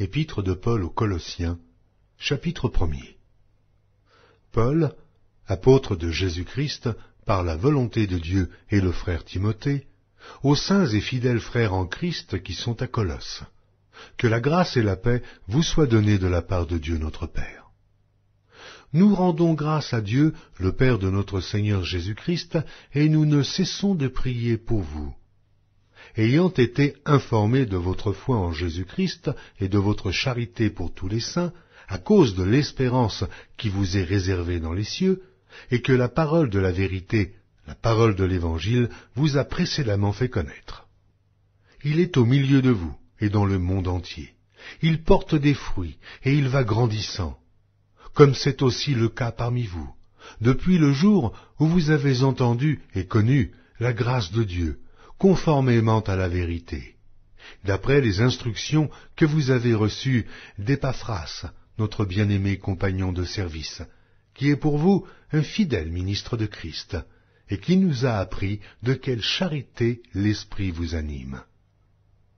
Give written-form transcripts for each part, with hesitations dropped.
Épître de Paul aux Colossiens, chapitre 1er. Paul, apôtre de Jésus-Christ, par la volonté de Dieu, et le frère Timothée, aux saints et fidèles frères en Christ qui sont à Colosse. Que la grâce et la paix vous soient données de la part de Dieu notre Père. Nous rendons grâce à Dieu, le Père de notre Seigneur Jésus-Christ, et nous ne cessons de prier pour vous. Ayant été informés de votre foi en Jésus-Christ et de votre charité pour tous les saints, à cause de l'espérance qui vous est réservée dans les cieux, et que la parole de la vérité, la parole de l'Évangile, vous a précédemment fait connaître. Il est au milieu de vous et dans le monde entier. Il porte des fruits et il va grandissant, comme c'est aussi le cas parmi vous, depuis le jour où vous avez entendu et connu la grâce de Dieu, conformément à la vérité, d'après les instructions que vous avez reçues d'Épaphras, notre bien-aimé compagnon de service, qui est pour vous un fidèle ministre de Christ, et qui nous a appris de quelle charité l'Esprit vous anime.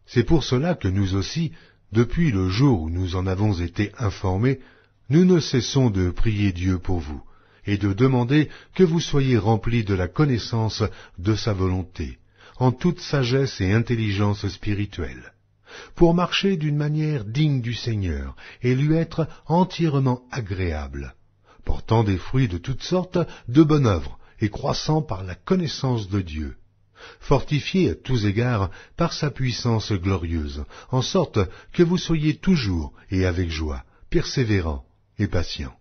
C'est pour cela que nous aussi, depuis le jour où nous en avons été informés, nous ne cessons de prier Dieu pour vous, et de demander que vous soyez remplis de la connaissance de sa volonté, en toute sagesse et intelligence spirituelle, pour marcher d'une manière digne du Seigneur et lui être entièrement agréable, portant des fruits de toutes sortes de bonnes œuvres et croissant par la connaissance de Dieu, fortifié à tous égards par sa puissance glorieuse, en sorte que vous soyez toujours et avec joie, persévérants et patients.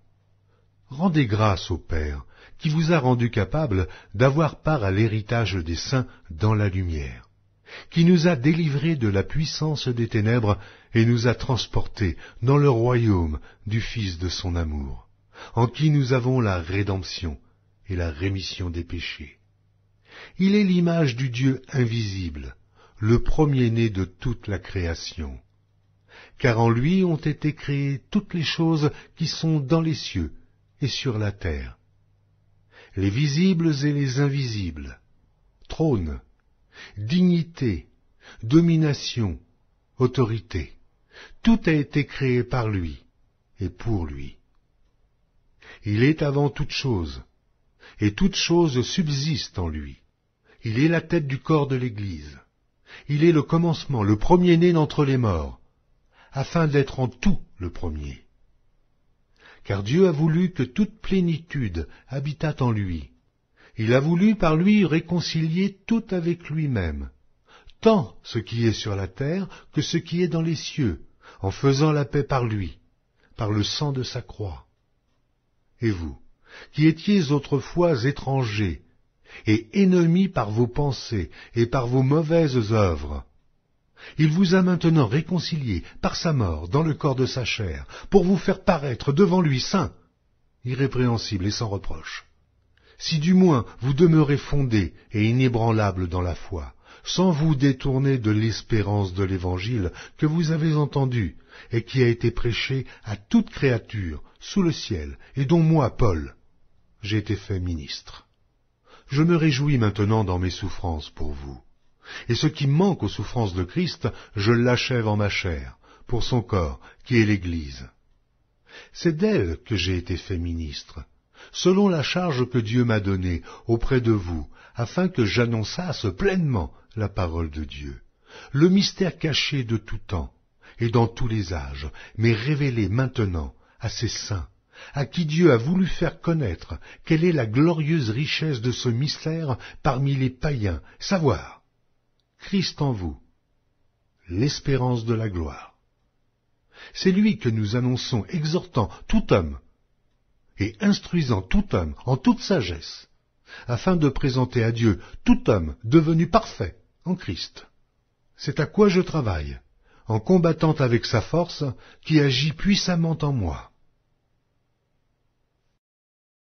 Rendez grâce au Père, qui vous a rendu capable d'avoir part à l'héritage des saints dans la lumière, qui nous a délivrés de la puissance des ténèbres et nous a transportés dans le royaume du Fils de son amour, en qui nous avons la rédemption et la rémission des péchés. Il est l'image du Dieu invisible, le premier-né de toute la création, car en lui ont été créées toutes les choses qui sont dans les cieux et sur la terre, les visibles et les invisibles, trône, dignité, domination, autorité, tout a été créé par lui et pour lui. Il est avant toute chose, et toute chose subsiste en lui. Il est la tête du corps de l'Église. Il est le commencement, le premier-né d'entre les morts, afin d'être en tout le premier. Car Dieu a voulu que toute plénitude habitât en lui. Il a voulu par lui réconcilier tout avec lui-même, tant ce qui est sur la terre que ce qui est dans les cieux, en faisant la paix par lui, par le sang de sa croix. Et vous, qui étiez autrefois étrangers, et ennemis par vos pensées et par vos mauvaises œuvres, il vous a maintenant réconciliés par sa mort dans le corps de sa chair, pour vous faire paraître devant lui saint, irrépréhensible et sans reproche. Si du moins vous demeurez fondés et inébranlables dans la foi, sans vous détourner de l'espérance de l'Évangile que vous avez entendu et qui a été prêché à toute créature sous le ciel, et dont moi, Paul, j'ai été fait ministre. Je me réjouis maintenant dans mes souffrances pour vous. Et ce qui manque aux souffrances de Christ, je l'achève en ma chair, pour son corps, qui est l'Église. C'est d'elle que j'ai été fait ministre, selon la charge que Dieu m'a donnée auprès de vous, afin que j'annonçasse pleinement la parole de Dieu, le mystère caché de tout temps et dans tous les âges, mais révélé maintenant à ses saints, à qui Dieu a voulu faire connaître quelle est la glorieuse richesse de ce mystère parmi les païens, savoir Christ en vous, l'espérance de la gloire. C'est lui que nous annonçons, exhortant tout homme et instruisant tout homme en toute sagesse, afin de présenter à Dieu tout homme devenu parfait en Christ. C'est à quoi je travaille, en combattant avec sa force qui agit puissamment en moi.